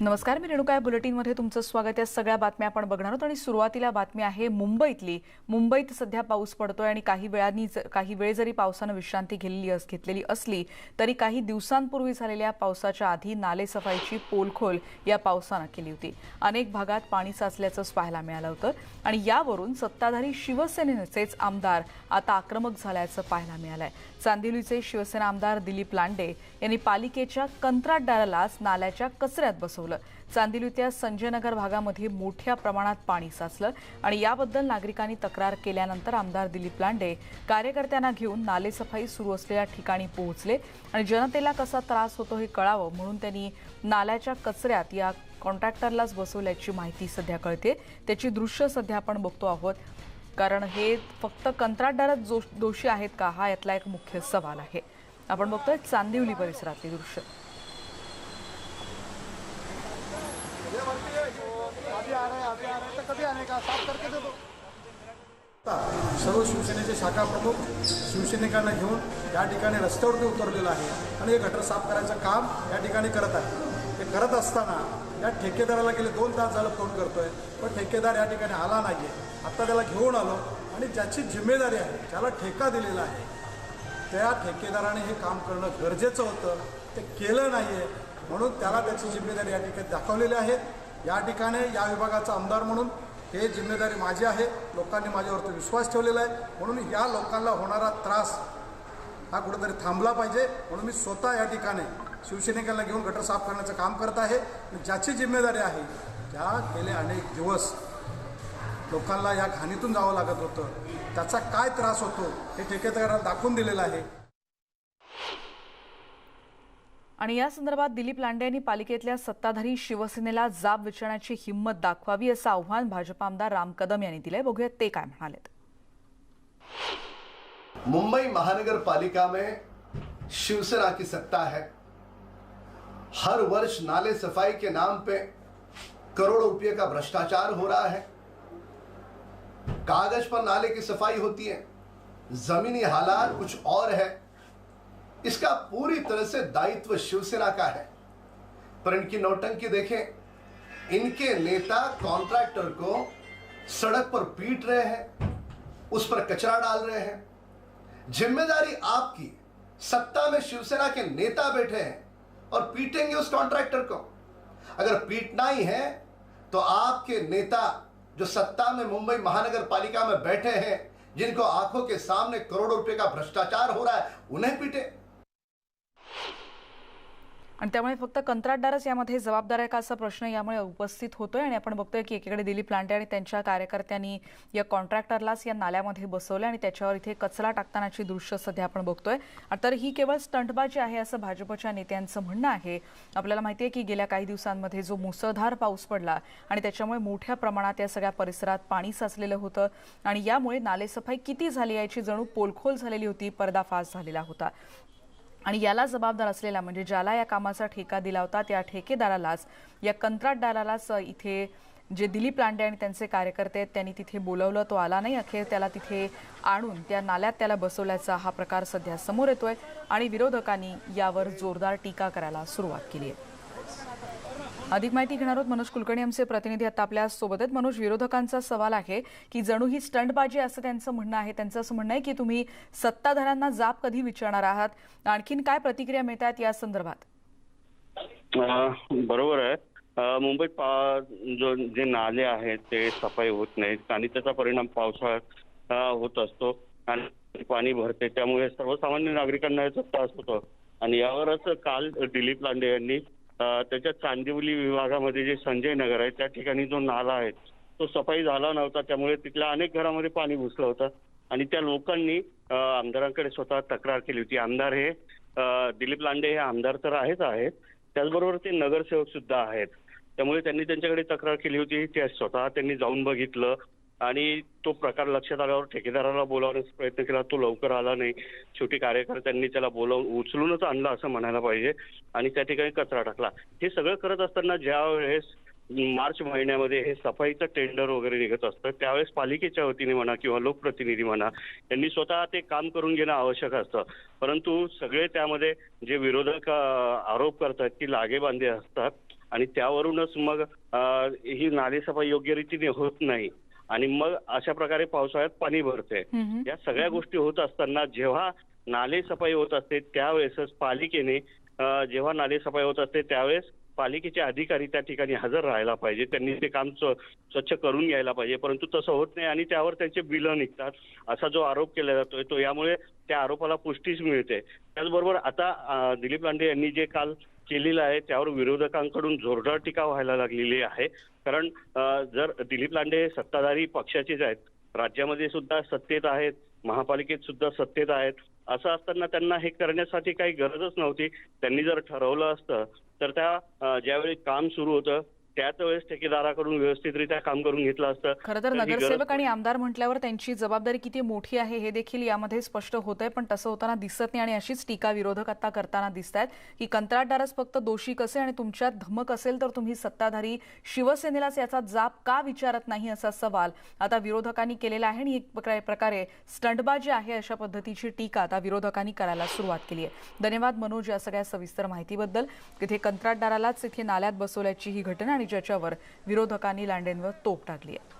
नमस्कार, मी रेणुका बुलेटिनमध्ये तुमचं स्वागत आहे। सगळ्या बातम्या आपण बघणार आहोत आणि सुरुवातीला बातमी आहे मुंबईतली। मुंबईत सध्या पाऊस पडतोय आणि काही वेळ जरी पावसाने विश्रांती घेतलेली असली तरी काही दिवसांपूर्वी झालेल्या पावसाच्या आधी नालेसफाईची पोलखोल या पावसाने केली होती। अनेक भागात पाणी साचल्याचं पाहायला मिळालं होतं आणि यावरून सत्ताधारी शिवसेनेचेच आमदार आता आक्रमक झाल्याचं पाहायला मिळालंय। चांदिवलीचे शिवसेना आमदार दिलीप लांडे यांनी पालिकेच्या कंत्राटदारालाच नाल्याच्या कचऱ्यात बसवलं। चांदिवलीच्या संजयनगर भागामध्ये मोठ्या प्रमाणात पाणी साचलं आणि याबद्दल नागरिकांनी तक्रार केल्यानंतर आमदार दिलीप लांडे कार्यकर्त्यांना घेऊन नालेसफाई सुरू असलेल्या ठिकाणी पोहोचले आणि जनतेला कसा त्रास होतो हे कळावं म्हणून त्यांनी नाल्याच्या कचऱ्यात या कॉन्ट्रॅक्टरलाच बसवल्याची माहिती सध्या कळते। त्याची दृश्य सध्या आपण बघतो आहोत, कारण हे फक्त कंत्राटदारच दोषी आहेत का, हा यातला एक मुख्य सवाल आहे। आपण बघतोय चांदिवली परिसरातली दृश्य। सर्व शिवसेनेचे शाखा प्रमुख शिवसैनिकांना घेऊन या ठिकाणी रस्त्यावरती उतरलेला आहे आणि हे गटर साफ करायचं काम या ठिकाणी करत आहे। हे करत असताना या ठेकेदाराला गेले 2 तास झालं फोन करतोय, पण ठेकेदार या ठिकाणी आला नाहीये। आता त्याला घेऊन आलो आणि ज्याची जिम्मेदारी आहे, ज्याला ठेका दिलेला आहे, त्या ठेकेदाराने हे काम करणं गरजेचं होतं, ते केलं नाहीये, म्हणून त्याला त्याची जिम्मेदारी या ठिकाणी दाखवलेली आहे। या ठिकाणी या विभागाचा आमदार म्हणून हे जिम्मेदारी माझी आहे। लोकांनी माझ्यावरती विश्वास ठेवलेला आहे, म्हणून या लोकांना होणारा त्रास हा कुठेतरी थांबला पाहिजे, म्हणून मी स्वतः या ठिकाणी शिवसैनिकांना घेऊन गटर साफ करण्याचं काम करत आहे। ज्याची जिम्मेदारी आहे, त्या गेले अनेक दिवस लोकांना या घाणीतून जावं लागत होतं, त्याचा काय त्रास होतो हे ठेकेदाराला दाखवून दिलेलं आहे। आणि या संदर्भात दिलीप लांडे यांनी पालिकेतल्या सत्ताधारी शिवसेनेला जाब विचारण्याची हिंमत दाखवावी असं आव्हान भाजप आमदार राम कदम यांनी दिलंय। बघूयात ते काय म्हणालेत। मुंबई महानगर पालिका में शिवसेना की सत्ता है। हर वर्ष नाले सफाई के नाम पे करोड़ों रुपए का भ्रष्टाचार हो रहा है। कागज पर नाले की सफाई होती है, जमीनी हालात कुछ और है। इसका पूरी तरह से दायित्व शिवसेना का है, पर इनकी नौटंकी देखें। इनके नेता कॉन्ट्रैक्टर को सड़क पर पीट रहे हैं, उस पर कचरा डाल रहे हैं। जिम्मेदारी आपकी, सत्ता में शिवसेना के नेता बैठे हैं और पीटेंगे उस कॉन्ट्रैक्टर को। अगर पीटना ही है तो आपके नेता जो सत्ता में मुंबई महानगर पालिका में बैठे हैं, जिनको आंखों के सामने करोड़ों रुपए का भ्रष्टाचार हो रहा है, उन्हें पीटे। आणि त्यामुळे फक्त कंत्राटदारच यामध्ये जबाबदार आहे का असा प्रश्न यामुळे उपस्थित होतोय। आणि आपण बघतोय की एकीकडे दिलीप लांडे आणि त्यांच्या कार्यकर्त्यांनी या कॉन्ट्रॅक्टरलाच या नाल्यामध्ये बसवलं आणि त्याच्यावर इथे कचरा टाकतानाची दृश्य सध्या आपण बघतोय। तर ही केवळ स्टंटबाजी आहे असं भाजपच्या नेत्यांचं म्हणणं आहे। आपल्याला माहिती आहे की गेल्या काही दिवसांमध्ये जो मुसळधार पाऊस पडला आणि त्याच्यामुळे मोठ्या प्रमाणात या सगळ्या परिसरात पाणी साचलेलं होतं आणि यामुळे नालेसफाई किती झाली याची जणू पोलखोल झालेली होती, पर्दाफाश झालेला होता। आणि याला जबाबदार असलेला म्हणजे ज्याला या कामाचा ठेका दिला होता त्या ठेकेदारालाच, या कंत्राटदारालाच इथे जे दिलीप लांडे आणि त्यांचे कार्यकर्ते आहेत त्यांनी तिथे बोलवलं, तो आला नाही। अखेर त्याला तिथे आणून त्या नाल्यात त्याला बसवल्याचा हा प्रकार सध्या समोर येतोय आणि विरोधकांनी यावर जोरदार टीका करायला सुरुवात केली आहे। अधिक माहिती घेणार आहोत मनोज कुलकर्णी आमचे प्रतिनिधी आता आपल्या सोबत आहेत। मनोज, विरोधकांचा सवाल आहे की जणू ही स्टंटबाजी असं त्यांचं म्हणणं आहे। त्यांचं असं म्हणणं आहे की तुम्ही सत्ताधाऱ्यांना जाब कधी विचारणार आहात, आणखीन काय प्रतिक्रिया मिळतात या संदर्भात? बरोबर आहे। मुंबईत जे नाले आहेत ते सफाई होत नाहीत आणि त्याचा परिणाम पावसाळ्यात होत असतो आणि पाणी भरते, त्यामुळे सर्वसामान्य नागरिकांना याचा त्रास होतो। आणि यावरच काल दिलीप लांडे यांनी त्याच्या चांदिवली विभागामध्ये जे संजय नगर आहे त्या ठिकाणी जो नाला आहे तो सफाई झाला नव्हता, त्यामुळे तिथल्या अनेक घरामध्ये पाणी घुसलं होतं आणि त्या लोकांनी आमदारांकडे स्वतः तक्रार केली होती। आमदार हे दिलीप लांडे हे आमदार तर आहेत, त्याचबरोबर ते नगरसेवक सुद्धा आहेत, त्यामुळे त्यांनी त्यांच्याकडे तक्रार केली होती। ते स्वतः त्यांनी जाऊन बघितलं आणि तो प्रकार लक्षात आल्यावर ठेकेदाराला बोलावण्याचा प्रयत्न केला, तो लवकर आला नाही। शेवटी कार्यकर्त्यांनी त्याला उचलूनच आणलं असं म्हणायला पाहिजे आणि त्या ठिकाणी कचरा टाकला। हे सगळं करत असताना ज्या वेळेस मार्च महिन्यामध्ये हे सफाईचं टेंडर वगैरे निघत असतं, त्यावेळेस पालिकेच्या वतीने म्हणा किंवा लोकप्रतिनिधी म्हणा यांनी स्वतः ते काम करून घेणं आवश्यक असतं। परंतु सगळे त्यामध्ये जे विरोधक आरोप करतात की लागेबांधे असतात आणि त्यावरूनच मग ही नालेसफाई योग्य रीतीने होत नाही आणि मग अशा प्रकारे पावसाळ्यात पाणी भरते. या सगळ्या गोष्टी होत असताना जेव्हा नाले सफाई होत असते त्यावेळेसच पालिकेने जेव्हा नाले सफाई होत असते त्यावेळेस पालिकेचे अधिकारी त्या ठिकाणी हजर राहायला पाहिजे. त्यांनी ते काम स्वच्छ करून घ्यायला पाहिजे, परंतु तसं होत नाही आणि त्यावर त्यांचे बिलं निघतात. असा जो आरोप केला जातोय तो यामुळे त्या आरोपाला पुष्टीच मिळते. त्याचबरोबर आता दिलीप लांडे यांनी जे काल केलेलं आहे त्यावर विरोधकांकडून जोरदार टीका व्हायला लागलेली आहे. कारण जर दिलीप लांडे हे सत्ताधारी पक्षाचेच आहेत, राज्यामध्ये सुद्धा सत्तेत आहेत, महापालिकेत सुद्धा सत्तेत आहेत, असं असताना त्यांना हे करण्यासाठी काही गरजच नव्हती. त्यांनी जर ठरवलं असतं तर त्या ज्यावेळी काम सुरू होतं त्याच वेळेस ठेकेदाराकडून व्यवस्थितरित्या काम करून घेतलं असतं. खरं तर नगरसेवक आणि आमदार म्हटल्यावर त्यांची जबाबदारी किती मोठी आहे हे देखील यामध्ये स्पष्ट होत आहे, पण तसं होताना दिसत नाही. आणि अशीच टीका विरोधक आता करताना दिसत आहेत की कंत्राटदारच फक्त दोषी कसे आणि तुमच्यात धमक असेल तर तुम्ही सत्ताधारी शिवसेनेलाच याचा जाब का विचारत नाही, असा सवाल आता विरोधकांनी केलेला आहे. आणि एक प्रकारे स्टंटबाजी आहे अशा पद्धतीची टीका आता विरोधकांनी करायला सुरुवात केली आहे. धन्यवाद मनोज या सगळ्या सविस्तर माहितीबद्दल. तिथे कंत्राटदारालाच इथे नाल्यात बसवल्याची ही घटना आणि ज्याच्यावर विरोधकांनी लांडेंवर तोफ टाकली आहे.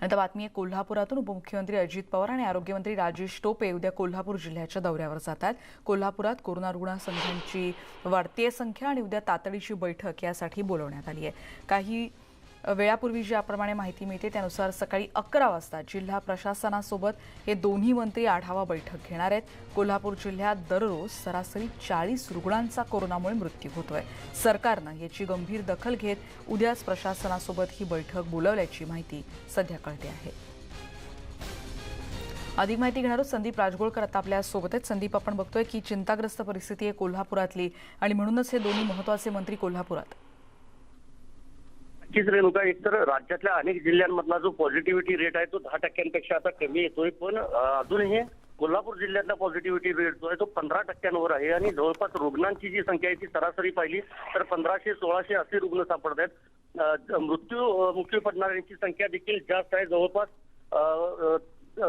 आता बातमी आहे कोल्हापुरातून. उपमुख्यमंत्री अजित पवार आणि आरोग्यमंत्री राजेश टोपे उद्या कोल्हापूर जिल्ह्याच्या दौऱ्यावर जात आहेत. कोल्हापुरात कोरोना रुग्णसंख्यांची वाढतीय संख्या आणि उद्या तातडीची बैठक यासाठी बोलवण्यात आली आहे. काही वेळापूर्वी ज्याप्रमाणे माहिती मिळते त्यानुसार सकाळी 11 वाजता जिल्हा प्रशासनासोबत हे दोन्ही मंत्री आढावा बैठक घेणार आहेत. कोल्हापूर जिल्ह्यात दररोज सरासरी 40 रुग्णांचा कोरोनामुळे मृत्यू होतोय. सरकारनं याची गंभीर दखल घेत उद्याच प्रशासनासोबत ही बैठक बोलावल्याची माहिती सध्या कळते आहे. अधिक माहिती घेणार आहोत संदीप राजगोळकर आता आपल्या सोबत आहेत. संदीप, आपण बघतोय की चिंताग्रस्त परिस्थिती आहे कोल्हापुरातली आणि म्हणूनच हे दोन्ही महत्त्वाचे मंत्री कोल्हापुरात. नक्कीच रेणुका, एकतर राज्यातल्या अनेक जिल्ह्यांमधला जो पॉझिटिव्हिटी रेट आहे तो 10% आता कमी येतोय, पण अजूनही कोल्हापूर जिल्ह्यातला पॉझिटिव्हिटी रेट जो आहे तो 15% आहे आणि जवळपास रुग्णांची जी संख्या आहे ती सरासरी पाहिली तर 1500-1600 असे रुग्ण सापडत आहेत. मृत्यू पडणाऱ्यांची संख्या देखील जास्त आहे. जवळपास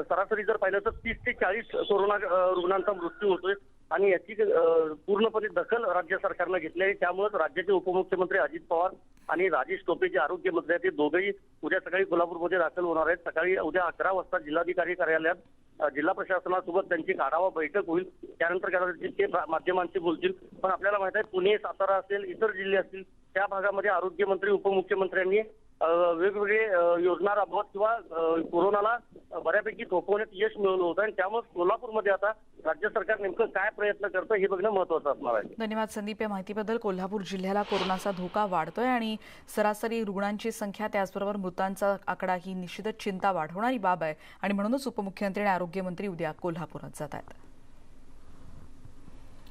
सरासरी जर पाहिलं तर 30 ते 40 कोरोना रुग्णांचा मृत्यू होतोय आणि याची पूर्णपणे दखल राज्य सरकारनं घेतली आहे. त्यामुळेच राज्याचे उपमुख्यमंत्री अजित पवार आणि राजेश टोपे जे आरोग्यमंत्री आहेत ते दोघेही उद्या सकाळी कोल्हापूरमध्ये दाखल होणार आहेत. सकाळी उद्या 11 वाजता जिल्हाधिकारी कार्यालयात जिल्हा प्रशासनासोबत त्यांची आढावा बैठक होईल. त्यानंतर ते माध्यमांशी बोलतील. पण आपल्याला माहित आहे पुणे, सातारा असेल, इतर जिल्हे असतील त्या भागामध्ये आरोग्यमंत्री उपमुख्यमंत्र्यांनी वेगवेगळे योजना राबवत किंवा कोरोनाला बऱ्यापैकी थोपवण्यात यश मिळवलं होतं आणि त्यामुळे कोल्हापूरमध्ये आता राज्य सरकार नेमकं काय प्रयत्न करतं हे बघणं महत्त्वाचं असणार आहे. धन्यवाद संदीप या माहितीबद्दल. कोल्हापूर जिल्ह्याला कोरोनाचा धोका वाढतोय आणि सरासरी रुग्णांची संख्या त्याचबरोबर मृतांचा आकडा ही निश्चितच चिंता वाढवणारी बाब आहे आणि म्हणूनच उपमुख्यमंत्री आणि आरोग्यमंत्री उद्या कोल्हापुरात जात आहेत.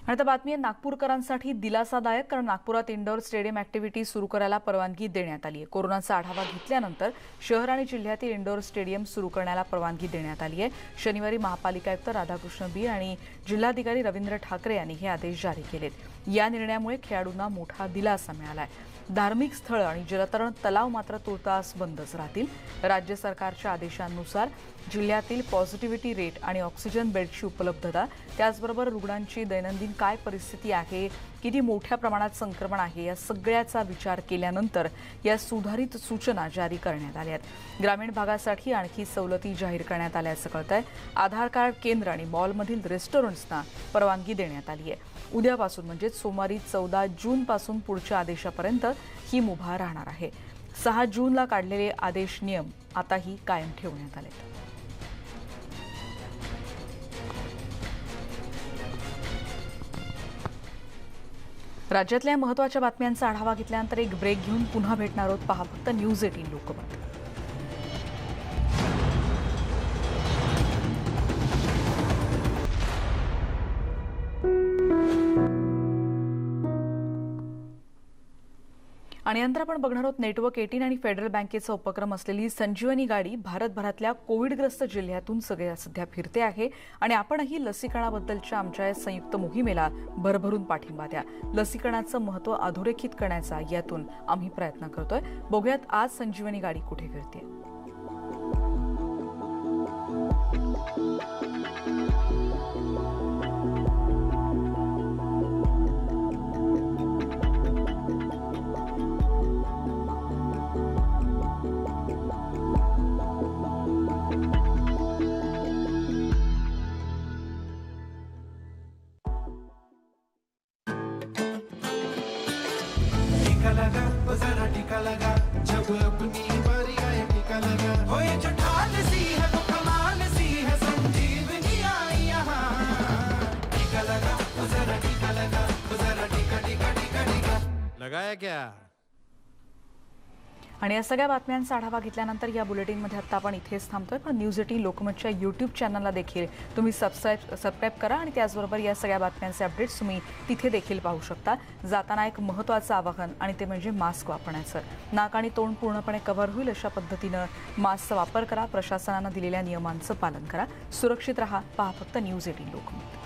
आणि आता बातमी आहे नागपूरकरांसाठी दिलासादायक, कारण नागपुरात इंडोर स्टेडियम ऍक्टिव्हिटी सुरू करायला परवानगी देण्यात आली आहे. कोरोनाचा आढावा घेतल्यानंतर शहर आणि जिल्ह्यातील इंडोर स्टेडियम सुरू करण्याला परवानगी देण्यात आली आहे. शनिवारी महापालिका आयुक्त राधाकृष्ण बी आणि जिल्हाधिकारी रवींद्र ठाकरे यांनी हे आदेश जारी केलेत. या निर्णयामुळे खेळाडूंना मोठा दिलासा मिळाला आहे. धार्मिक स्थळं आणि जलतरण तलाव मात्र तुर्तास बंदच राहतील. राज्य सरकारच्या आदेशानुसार जिल्ह्यातील पॉझिटिव्हिटी रेट आणि ऑक्सिजन बेडची उपलब्धता त्याचबरोबर रुग्णांची दैनंदिन काय परिस्थिती आहे, किती मोठ्या प्रमाणात संक्रमण आहे या सगळ्याचा विचार केल्यानंतर या सुधारित सूचना जारी करण्यात आल्या आहेत. ग्रामीण भागासाठी आणखी सवलती जाहीर करण्यात आल्याचं कळतंय. आधार कार्ड केंद्र आणि मॉलमधील रेस्टॉरंट्सना परवानगी देण्यात आली आहे. उद्यापासून म्हणजेच सोमवारी 14 जूनपासून पुढच्या आदेशापर्यंत ही मुभा राहणार आहे. 6 जूनला काढलेले आदेश नियम आताही कायम ठेवण्यात आले. राज्यातल्या महत्त्वाच्या बातम्यांचा आढावा घेतल्यानंतर एक ब्रेक घेऊन पुन्हा भेटणार आहोत. पहा फक्त न्यूज 18 लोकमत. आणि नंतर आपण बघणार आहोत नेटवर्क 18 आणि फेडरल बँकेचा उपक्रम असलेली संजीवनी गाडी भारतभरातल्या कोविडग्रस्त जिल्ह्यातून सध्या फिरते आहे आणि आपणही लसीकरणाबद्दलच्या आमच्या या संयुक्त मोहिमेला भरभरून पाठिंबा द्या. लसीकरणाचं महत्त्व अधोरेखित करण्याचा यातून आम्ही प्रयत्न करतोय. बघूयात आज संजीवनी गाडी कुठे फिरते. लगा वो जरा टीका लगा जब अपनी बारी आए टीका लगा हो ये जो ढाल सी है वो कमाल सी है संजीवनी आई यहाँ टीका लगा वो जरा टीका लगा वो जरा टीका टीका टीका टीका लगाया क्या। आणि या सगळ्या बातम्यांचा आढावा घेतल्यानंतर या बुलेटिनमध्ये आता आपण इथेच थांबतोय, पण न्यूज 18 लोकमतच्या यूट्यूब चॅनलला देखील तुम्ही सबस्क्राईब करा आणि त्याचबरोबर या सगळ्या बातम्यांचे अपडेट्स तुम्ही तिथे देखील पाहू शकता। जाताना एक महत्त्वाचं आवाहन आणि ते म्हणजे मास्क वापरण्याचं। नाक आणि तोंड पूर्णपणे कव्हर होईल अशा पद्धतीनं मास्कचा वापर करा, प्रशासनानं दिलेल्या नियमांचं पालन करा, सुरक्षित रहा, पहा फक्त न्यूज 18 लोकमत।